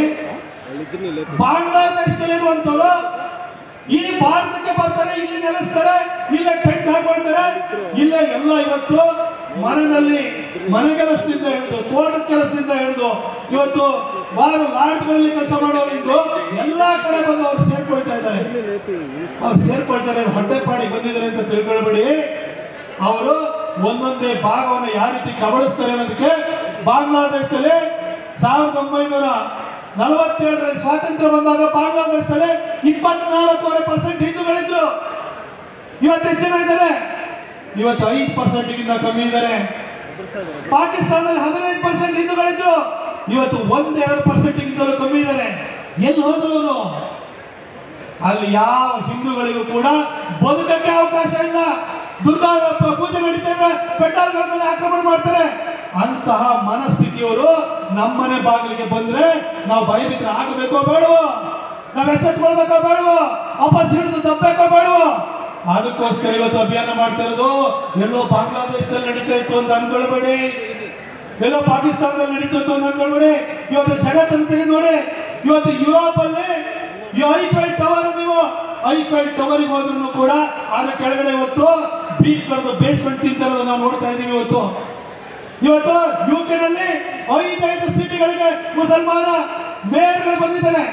ಬಾಂಗ್ಲಾದೇಶದಲ್ಲಿರುವಂತವ್ರು ಈ ಭಾರತಕ್ಕೆ ಬರ್ತಾರೆ, ಇಲ್ಲಿ ನೆಲೆಸ್ತಾರೆ, ಇಲ್ಲೇ ಟೆಂಟ್ ಹಾಕೊಳ್ತಾರೆ, ಇಲ್ಲೇ ಎಲ್ಲ ಇವತ್ತು ಮನೆಗೆಲಸದಿಂದ ಹಿಡಿದು ತೋಟದ ಕೆಲಸದಿಂದ ಹಿಡಿದು ಇವತ್ತು ಲಾಡ್ಜ್ಗಳಲ್ಲಿ ಕೆಲಸ ಮಾಡೋರು ಎಲ್ಲಾ ಕಡೆ ಬಂದು ಅವ್ರು ಸೇರ್ಕೊಳ್ತಾ ಇದ್ದಾರೆ. ಹೊಟ್ಟೆಪಾಡಿಗೆ ಬಂದಿದ್ದಾರೆ ಅಂತ ತಿಳ್ಕೊಳ್ಬೇಡಿ. ಅವರು ಒಂದೊಂದೇ ಭಾಗವನ್ನು ಯಾವ ರೀತಿ ಕಬಳಿಸ್ತಾರೆ ಅನ್ನೋದಕ್ಕೆ ಬಾಂಗ್ಲಾದೇಶದಲ್ಲಿ 1947ರಲ್ಲಿ ಸ್ವಾತಂತ್ರ್ಯ ಬಂದಾಗ ಬಾಂಗ್ಲಾದೇಶದಲ್ಲಿ 24.5% ಹಿಂದೂಗಳಿದ್ರು. ಇವತ್ತು ಎಷ್ಟು ಜನ ಇದ್ದಾರೆ? ಇವತ್ತು 5%ಗಿಂತ ಕಮ್ಮಿ ಇದ್ದಾರೆ. ಪಾಕಿಸ್ತಾನದಲ್ಲಿ 15% ಹಿಂದೂಗಳಿದ್ರು. ಇವತ್ತು 1-2%ಗಿಂತಲೂ ಕಮ್ಮಿ ಇದ್ದಾರೆ. ಎಲ್ಲಿ ಹೋದ್ರು ಅವರು? ಅಲ್ಲಿ ಯಾವ ಹಿಂದೂಗಳಿಗೂ ಕೂಡ ಬದುಕಕ್ಕೆ ಅವಕಾಶ ಇಲ್ಲ. ದುರ್ಗಾ ಪೂಜೆ ನಡೀತಾ ಇದ್ರೆ ಪೆಟ್ಟಾಲ್ಗಳ ಮೇಲೆ ಆಕ್ರಮಣ ಮಾಡ್ತಾರೆ. ಅಂತಹ ಮನಸ್ಥಿತಿಯವರು ನಮ್ಮನೆ ಬಾಗಿಲಿಗೆ ಬಂದ್ರೆ ನಾವು ಭಯಭೀತರು ಆಗಬೇಕೋ ಬೇಡವೋ? ನಾವು ಎಚ್ಚೆತ್ಕೊಳ್ಬೇಕೋ ಬೇಡವೋ? ವಾಪಸ್ ಹಿಡಿದು ತಪ್ಪಬೇಕೋ ಬೇಡವೋ? ಅದಕ್ಕೋಸ್ಕರ ಇವತ್ತು ಅಭಿಯಾನ ಮಾಡ್ತಾ ಇರೋದು. ಎಲ್ಲೋ ಬಾಂಗ್ಲಾದೇಶದಲ್ಲಿ ನಡೀತಾ ಇತ್ತು ಅಂತ ಅನ್ಕೊಳ್ಬೇಡಿ, ಎಲ್ಲೋ ಪಾಕಿಸ್ತಾನದಲ್ಲಿ ನಡೀತಾ ಇತ್ತು ಅಂತ ಅನ್ಕೊಳ್ಬೇಡಿ. ಇವತ್ತು ಜಗತ್ತನ್ನು ತೆಗೆದು ನೋಡಿ. ಇವತ್ತು ಯುರೋಪ್ ಅಲ್ಲಿ ಈ ಐಫೆಲ್ ಟವರ್, ನೀವು ಐಫೆಲ್ ಟವರಿಗೆ ಹೋದ್ರೂ ಕೂಡ ಅದ್ರ ಕೆಳಗಡೆ ಇವತ್ತು ಬೀಚ್ ಕಳೆದು ಬೇಸ್ಮೆಂಟ್ ತಿಂತಾರೋದು ನಾವು ನೋಡ್ತಾ ಇದ್ದೀವಿ. ಇವತ್ತು ಯುಕೆನಲ್ಲಿ 5 ಸಿಟಿಗಳಿಗೆ ಮುಸಲ್ಮಾನ ಮೇಯರ್ಗಳು ಬಂದಿದ್ದಾರೆ.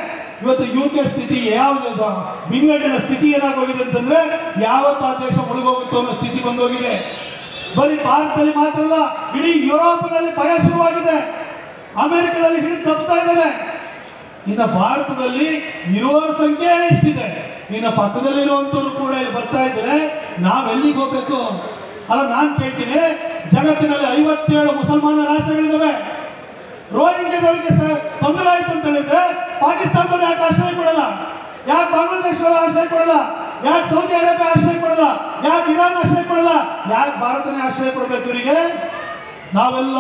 ಇವತ್ತು ಯುಕೆ ಸ್ಥಿತಿ ಯಾವ್ದು, ಇಂಗ್ಲೆಂಡಿನ ಸ್ಥಿತಿ ಏನಾಗೋಗಿದೆ ಅಂತಂದ್ರೆ ಯಾವತ್ತು ಆ ದೇಶ ಮುಳುಗೋಗುತ್ತೋ ಅನ್ನೋ ಸ್ಥಿತಿ ಬಂದೋಗಿದೆ. ಬರೀ ಭಾರತದಲ್ಲಿ ಮಾತ್ರ ಅಲ್ಲ, ಇಡೀ ಯುರೋಪಿನಲ್ಲಿ ಭಯ ಶುರುವಾಗಿದೆ. ಅಮೆರಿಕದಲ್ಲಿ ಹಿಡಿದು ತಪ್ಪುತ್ತಾ ಇದ್ದಾರೆ. ಇನ್ನು ಭಾರತದಲ್ಲಿ ಇರುವವರ ಸಂಖ್ಯೆ ಎಷ್ಟಿದೆ? ಇನ್ನು ಪಕ್ಕದಲ್ಲಿ ಇರುವಂತವ್ರು ಕೂಡ ಇಲ್ಲಿ ಬರ್ತಾ ಇದ್ರೆ ನಾವೆಲ್ಲಿಗೆ ಹೋಗ್ಬೇಕು? ಅಲ್ಲ, ನಾನು ಕೇಳ್ತೀನಿ, ಜಗತ್ತಿನಲ್ಲಿ 57 ಮುಸಲ್ಮಾನ ರಾಷ್ಟ್ರಗಳಿದ್ದಾವೆ. ರೋಹಿಂಗ್ಯದವರಿಗೆ ತೊಂದರೆ ಆಯ್ತು ಅಂತ ಹೇಳಿದ್ರೆ ಪಾಕಿಸ್ತಾನದವ್ರು ಯಾಕೆ ಆಶ್ರಯ ಕೊಡಲ್ಲ? ಯಾಕೆ ಬಾಂಗ್ಲಾದೇಶದವರು ಆಶ್ರಯ ಕೊಡಲ್ಲ? ಯಾಕೆ ಸೌದಿ ಅರೇಬಿಯಾ ಆಶ್ರಯ ಕೊಡಲ್ಲ? ಯಾಕೆ ಇರಾನ್ ಆಶ್ರಯ ಕೊಡಲ್ಲ? ಯಾಕೆ ಭಾರತನೇ ಆಶ್ರಯ ಕೊಡಬೇಕು ಇವರಿಗೆ? ನಾವೆಲ್ಲ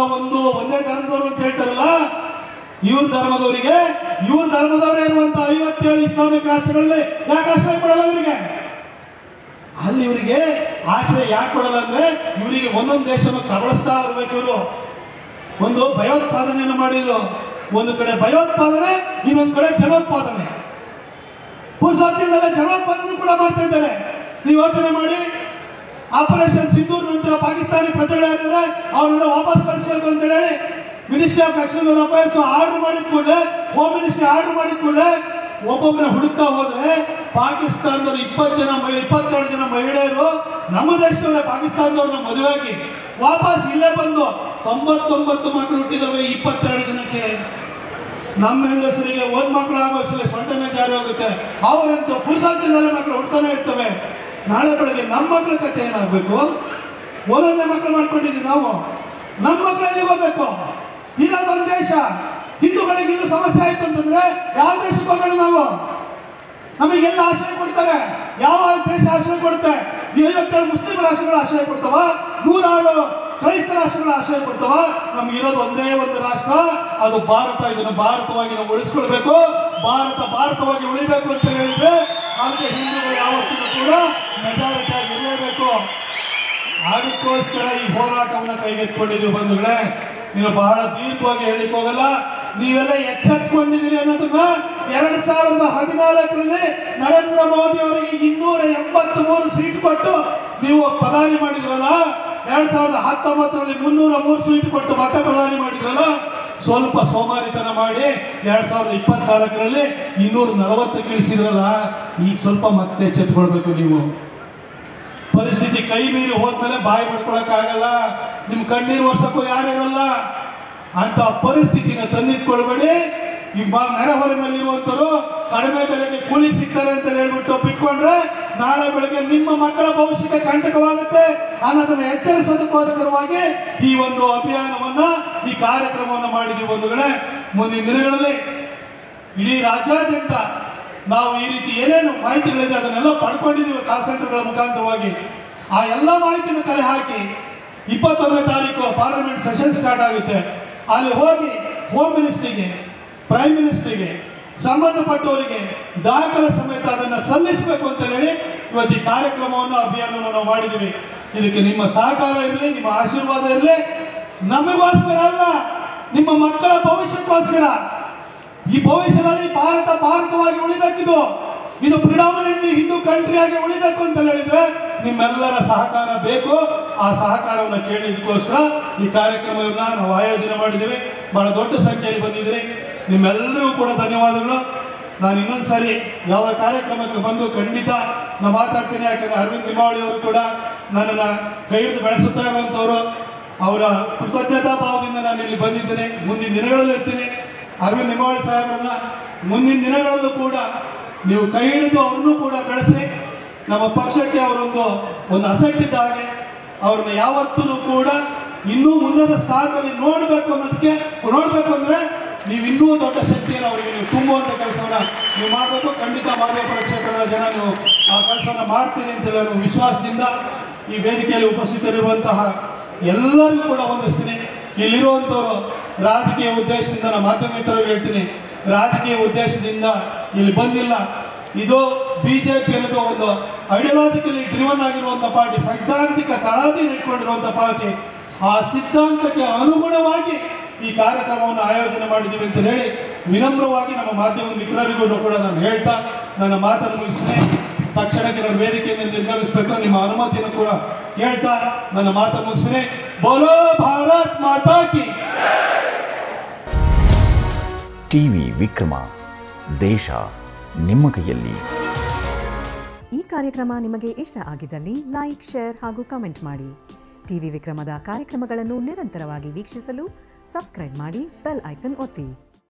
ಒಂದೇ ಧರ್ಮದವರು ಅಂತ ಹೇಳ್ತಾರಲ್ಲ, ಇವ್ರ ಧರ್ಮದವರೇ ಇರುವಂತ 57 ಇಸ್ಲಾಮಿಕ್ ರಾಷ್ಟ್ರಗಳಲ್ಲಿ ಯಾಕೆ ಆಶ್ರಯ ಕೊಡಲ್ಲ ಇವರಿಗೆ? ಅಲ್ಲಿ ಇವರಿಗೆ ಆಶ್ರಯ ಯಾಕೆ ಕೊಡಲ್ಲ ಅಂದ್ರೆ ಇವರಿಗೆ ಒಂದೊಂದು ದೇಶವನ್ನು ಕಬಳಿಸ್ತಾ ಇರ್ಬೇಕು. ಇವರು ಒಂದು ಭಯೋತ್ಪಾದನೆಯನ್ನು ಮಾಡಿದ್ರು. ಒಂದು ಕಡೆ ಭಯೋತ್ಪಾದನೆ, ಇನ್ನೊಂದು ಕಡೆ ಜನೋತ್ಪಾದನೆ. ಪುರುಷಾರ್ಥಿಗಳಲ್ಲೇ ಜನೋತ್ಪಾದನೆ ಕೂಡ ಮಾಡ್ತಾ ಇದ್ದಾರೆ. ನೀವು ಯೋಚನೆ ಮಾಡಿ, ಆಪರೇಷನ್ ಸಿಂಧೂರ್ ನಂತರ ಪಾಕಿಸ್ತಾನಿ ಪ್ರಜೆಗಳಾಗಿದ್ರೆ ಅವರನ್ನ ವಾಪಸ್ ಕಳಿಸಬೇಕು ಅಂತ ಹೇಳಿ ministry of external affairs order ಮಾಡಿದ ಕೂಡಲೇ, ಹೋಮ್ ಮಿನಿಸ್ಟ್ರಿ ಆರ್ಡರ್ ಮಾಡಿದ ಕೂಡಲೇ ಒಬ್ಬೊಬ್ಬರ ಹುಡುಕ್ತಾ ಹೋದ್ರೆ ಪಾಕಿಸ್ತಾನದವರು 22 ಜನ ಮಹಿಳೆಯರು ನಮ್ಮ ದೇಶದವರೇ ಪಾಕಿಸ್ತಾನದವ್ರನ್ನ ಮದುವೆಯಾಗಿ ವಾಪಸ್ ಇಲ್ಲೇ ಬಂದು 99 ಮಕ್ಕಳು ಹುಟ್ಟಿದವೆ 22 ಜನಕ್ಕೆ. ನಮ್ಮ ಹೆಂಗಸರಿಗೆ 1 ಮಕ್ಕಳು ಆಗೋಷ್ಟೇ ಸೊಂಟನೆ ಜಾರಿ ಹೋಗುತ್ತೆ. ಅವರಂತೂ ಪುರುಷಾರ್ಥಿನಲ್ಲೇ ಮಕ್ಕಳು ಹುಡ್ತಾನೆ ಇರ್ತವೆ. ನಾಳೆ ಬೆಳಗ್ಗೆ ನಮ್ಮ ಮಕ್ಕಳ ಕಥೆ ಏನಾಗಬೇಕು? ಒಂದೊಂದೇ ಮಕ್ಕಳು ಮಾಡ್ಕೊಂಡಿದ್ದೀವಿ ನಾವು. ನಮ್ಮ ಮಕ್ಕಳು ಎಲ್ಲಿಗೆ ಹೋಗ್ಬೇಕು? ಇನ್ನೊಂದು ದೇಶ ಹಿಂದೂಗಳಿಗೆ ಇನ್ನೂ ಸಮಸ್ಯೆ ಆಯ್ತು ಅಂತಂದ್ರೆ ಯಾವ ದೇಶಕ್ಕೆ ಹೋಗೋಣ ನಾವು? ನಮಗೆಲ್ಲ ಆಶ್ರಯ ಕೊಡ್ತಾರೆ. ಯಾವ ದೇಶ ಆಶ್ರಯ ಕೊಡುತ್ತೆ? 57 ಮುಸ್ಲಿಂ ರಾಷ್ಟ್ರಗಳು ಆಶ್ರಯ ಕೊಡ್ತಾವ, 106 ಕ್ರೈಸ್ತ ರಾಷ್ಟ್ರಗಳು ಆಶ್ರಯ ಕೊಡ್ತಾವ. ನಮ್ಗಿರೋದು ಒಂದೇ ಒಂದು ರಾಷ್ಟ್ರ, ಅದು ಭಾರತ. ಇದನ್ನು ಭಾರತವಾಗಿ ನಾವು ಉಳಿಸ್ಕೊಳ್ಬೇಕು. ಭಾರತವಾಗಿ ಉಳಿಬೇಕು ಅಂತ ಹೇಳಿದ್ರೆ ಅದಕ್ಕೆ ಹಿಂದೂಗಳು ಯಾವತ್ತೂ ಕೂಡ ಮೆಜಾರಿಟಿ ಆಗಿ ಇರಲೇಬೇಕು. ಅದಕ್ಕೋಸ್ಕರ ಈ ಹೋರಾಟವನ್ನು ಕೈಗೆತ್ತಿಕೊಂಡಿದ್ದೀವಿ ಬಂಧುಗಳೇ. ನೀವು ಬಹಳ ದೀರ್ಘವಾಗಿ ಹೇಳಿಕ್ ಹೋಗಲ್ಲ. ನೀವೆಲ್ಲ ಎಚ್ಚೆತ್ಕೊಂಡಿದ್ದೀರಿ ಅನ್ನೋದನ್ನ 2014ರಲ್ಲಿ ನರೇಂದ್ರ ಮೋದಿ ಅವರಿಗೆ 283 ಸೀಟ್ ಕೊಟ್ಟು ನೀವು ಪ್ರಧಾನಿ ಮಾಡಿದ್ರಲ್ಲ. 2019ರಲ್ಲಿ 303 ಸೀಟ್ ಕೊಟ್ಟು ಮತ್ತೆ ಪ್ರಧಾನಿ ಮಾಡಿದ್ರಲ್ಲ. ಸ್ವಲ್ಪ ಸೋಮಾರಿತನ ಮಾಡಿ 2024ರಲ್ಲಿ 240 ಇಳಿಸಿದ್ರಲ್ಲ, ಈಗ ಸ್ವಲ್ಪ ಮತ್ತೆ ಎಚ್ಚೆತ್ಕೊಳ್ಬೇಕು. ನೀವು ಪರಿಸ್ಥಿತಿ ಕೈ ಮೀರಿ ಹೋದ್ಮೇಲೆ ಬಾಯಿ ಪಡ್ಕೊಳಕ್ಕಾಗಲ್ಲ, ನಿಮ್ ಕಣ್ಣೀರು ವರ್ಷಕ್ಕೂ ಯಾರಿರಲ್ಲ. ಅಂತ ಪರಿಸ್ಥಿತಿನ ತಂದಿಟ್ಕೊಳ್ಬೇಡಿ. ಈ ನೆರೆಹೊರೆನಲ್ಲಿರುವಂತರು ಕಡಿಮೆ ಬೆಲೆಗೆ ಕೂಲಿ ಸಿಗ್ತಾರೆ ಅಂತ ಹೇಳ್ಬಿಟ್ಟು ಬಿಟ್ಕೊಂಡ್ರೆ ನಾಳೆ ಬೆಳಗ್ಗೆ ನಿಮ್ಮ ಮಕ್ಕಳ ಭವಿಷ್ಯಕ್ಕೆ ಕಂಟಕವಾಗುತ್ತೆ ಅನ್ನೋದನ್ನ ಎಚ್ಚರಿಸೋದಕ್ಕೋಸ್ಕರವಾಗಿ ಈ ಒಂದು ಅಭಿಯಾನವನ್ನ, ಈ ಕಾರ್ಯಕ್ರಮವನ್ನು ಮಾಡಿದೀವಿ ಬಂಧುಗಳೇ. ಮುಂದಿನ ದಿನಗಳಲ್ಲಿ ಇಡೀ ರಾಜ್ಯಾದ್ಯಂತ ನಾವು ಈ ರೀತಿ ಏನೇನು ಮಾಹಿತಿಗಳಿದೆ ಅದನ್ನೆಲ್ಲ ಪಡ್ಕೊಂಡಿದ್ದೀವಿ ಕಾಲ್ ಸೆಂಟರ್ಗಳ ಮುಖಾಂತರವಾಗಿ. ಆ ಎಲ್ಲ ಮಾಹಿತಿನ ಕಲೆ ಹಾಕಿ 21ನೇ ತಾರೀಕು ಪಾರ್ಲಿಮೆಂಟ್ ಸೆಷನ್ ಸ್ಟಾರ್ಟ್ ಆಗುತ್ತೆ. ಅಲ್ಲಿ ಹೋಗಿ ಹೋಮ್ ಮಿನಿಸ್ಟ್ರಿಗೆ, ಪ್ರೈಮ್ ಮಿನಿಸ್ಟ್ರಿಗೆ, ಸಂಬಂಧಪಟ್ಟವರಿಗೆ ದಾಖಲೆ ಸಮೇತ ಅದನ್ನು ಸಲ್ಲಿಸಬೇಕು ಅಂತ ಹೇಳಿ ಇವತ್ತು ಈ ಕಾರ್ಯಕ್ರಮವನ್ನು, ಅಭಿಯಾನವನ್ನು ನಾವು ಮಾಡಿದ್ದೀವಿ. ಇದಕ್ಕೆ ನಿಮ್ಮ ಸಹಕಾರ ಇರಲಿ, ನಿಮ್ಮ ಆಶೀರ್ವಾದ ಇರಲಿ. ನಮಗೋಸ್ಕರ ಅಲ್ಲ, ನಿಮ್ಮ ಮಕ್ಕಳ ಭವಿಷ್ಯಕ್ಕೋಸ್ಕರ. ಈ ಭವಿಷ್ಯದಲ್ಲಿ ಭಾರತವಾಗಿ ಉಳಿಬೇಕಿದು. ಇದು ಪ್ರಿಡಾಮಿನೆಂಟ್ಲಿ ಹಿಂದೂ ಕಂಟ್ರಿಯಾಗಿ ಉಳಿಬೇಕು ಅಂತ ಹೇಳಿದ್ರೆ ನಿಮ್ಮೆಲ್ಲರ ಸಹಕಾರ ಬೇಕು. ಆ ಸಹಕಾರವನ್ನು ಕೇಳಿದಕ್ಕೋಸ್ಕರ ಈ ಕಾರ್ಯಕ್ರಮವನ್ನ ನಾವು ಆಯೋಜನೆ ಮಾಡಿದ್ದೀವಿ. ಬಹಳ ದೊಡ್ಡ ಸಂಖ್ಯೆಯಲ್ಲಿ ಬಂದಿದ್ದೀರಿ. ನಿಮ್ಮೆಲ್ಲರಿಗೂ ಕೂಡ ಧನ್ಯವಾದಗಳು. ನಾನು ಇನ್ನೊಂದು ಸಾರಿ ಯಾವ ಕಾರ್ಯಕ್ರಮಕ್ಕೆ ಬಂದು ಖಂಡಿತ ನಾನು ಮಾತಾಡ್ತೀನಿ. ಯಾಕಂದ್ರೆ ಅರವಿಂದ್ ಲಿಂಬಾವಳಿ ಅವರು ಕೂಡ ನನ್ನನ್ನು ಕೈ ಹಿಡಿದು ಬೆಳೆಸುತ್ತಾ ಇರುವಂಥವ್ರು. ಅವರ ಕೃತಜ್ಞತಾ ಭಾವದಿಂದ ನಾನು ಇಲ್ಲಿ ಬಂದಿದ್ದೇನೆ. ಮುಂದಿನ ದಿನಗಳಲ್ಲಿ ಇರ್ತೀನಿ. ಅರವಿಂದ್ ಲಿಂಬಾವಳಿ ಸಾಹೇಬ್ರನ್ನ ಮುಂದಿನ ದಿನಗಳಲ್ಲೂ ಕೂಡ ನೀವು ಕೈ ಹಿಡಿದು ಅವ್ರನ್ನೂ ಕೂಡ ಬೆಳೆಸಿ, ನಮ್ಮ ಪಕ್ಷಕ್ಕೆ ಅವರೊಂದು ಅಸೆಟ್ ಇದ್ದ ಹಾಗೆ ಅವ್ರನ್ನ ಯಾವತ್ತೂ ಕೂಡ ಇನ್ನೂ ಉನ್ನತ ಸ್ಥಾನದಲ್ಲಿ ನೋಡಬೇಕು ಅಂದ್ರೆ ನೀವು ಇನ್ನೂ ದೊಡ್ಡ ಶಕ್ತಿಯನ್ನು ಅವರಿಗೆ ನೀವು ತುಂಬುವಂಥ ಕೆಲಸವನ್ನ ನೀವು ಮಾಡಬೇಕು. ಖಂಡಿತ ಮಾದೇವಪುರ ಕ್ಷೇತ್ರದ ಜನ ನೀವು ಆ ಕೆಲಸವನ್ನು ಮಾಡ್ತೀರಿ ಅಂತ ಹೇಳಿ ವಿಶ್ವಾಸದಿಂದ ಈ ವೇದಿಕೆಯಲ್ಲಿ ಉಪಸ್ಥಿತರಿರುವಂತಹ ಎಲ್ಲರಿಗೂ ಕೂಡ ವಂದಿಸ್ತೀನಿ. ಇಲ್ಲಿರುವಂಥವ್ರು ರಾಜಕೀಯ ಉದ್ದೇಶದಿಂದ, ನಾನು ಮಾಧ್ಯಮ ಮಿತ್ರರಿಗೆ ಹೇಳ್ತೀನಿ, ರಾಜಕೀಯ ಉದ್ದೇಶದಿಂದ ಇಲ್ಲಿ ಬಂದಿಲ್ಲ. ಇದು ಬಿಜೆಪಿ ಅನ್ನೋದು ಒಂದು ಐಡಿಯಾಲಜಿಕಲಿ ಡ್ರಿವನ್ ಆಗಿರುವಂಥ ಪಾರ್ಟಿ, ಸೈದ್ಧಾಂತಿಕ ತಳಹದಿಯನ್ನು ಇಟ್ಕೊಂಡಿರುವಂಥ ಪಾರ್ಟಿ. ಆ ಸಿದ್ಧಾಂತಕ್ಕೆ ಅನುಗುಣವಾಗಿ ಈ ಕಾರ್ಯಕ್ರಮವನ್ನು ಆಯೋಜನೆ ಮಾಡಿದ್ದೀವಿ ಅಂತ ಹೇಳಿ ವಿನಮ್ರವಾಗಿ ನಮ್ಮ ಮಾಧ್ಯಮ ಮಿತ್ರರಿಗೂ ಕೂಡ ನಾನು ಹೇಳ್ತಾ ನನ್ನ ಮಾತನ್ನು ಮುಗಿಸ್ತೇನೆ. ತಕ್ಷಣಕ್ಕೆ ನಾನು ವೇದಿಕೆಯಿಂದ ನಿರ್ಗಮಿಸಬೇಕು, ನಿಮ್ಮ ಅನುಮತಿಯನ್ನು ಕೂಡ ಕೇಳ್ತಾ ನನ್ನ ಮಾತನ್ನು ಮುಗಿಸ್ತೇನೆ. ಬೋಲೋ ಭಾರತ್ ಮಾತಾ ಕಿ. ಟಿವಿ ವಿಕ್ರಮ, ದೇಶ ನಿಮ್ಮ ಕೈಯಲ್ಲಿ. ಈ ಕಾರ್ಯಕ್ರಮ ನಿಮಗೆ ಇಷ್ಟ ಆಗಿದ್ದಲ್ಲಿ ಲೈಕ್, ಶೇರ್ ಹಾಗೂ ಕಮೆಂಟ್ ಮಾಡಿ. ಟಿವಿ ವಿಕ್ರಮದ ಕಾರ್ಯಕ್ರಮಗಳನ್ನು ನಿರಂತರವಾಗಿ ವೀಕ್ಷಿಸಲು ಸಬ್ಸ್ಕ್ರೈಬ್ ಮಾಡಿ, ಬೆಲ್ ಐಕನ್ ಒತ್ತಿ.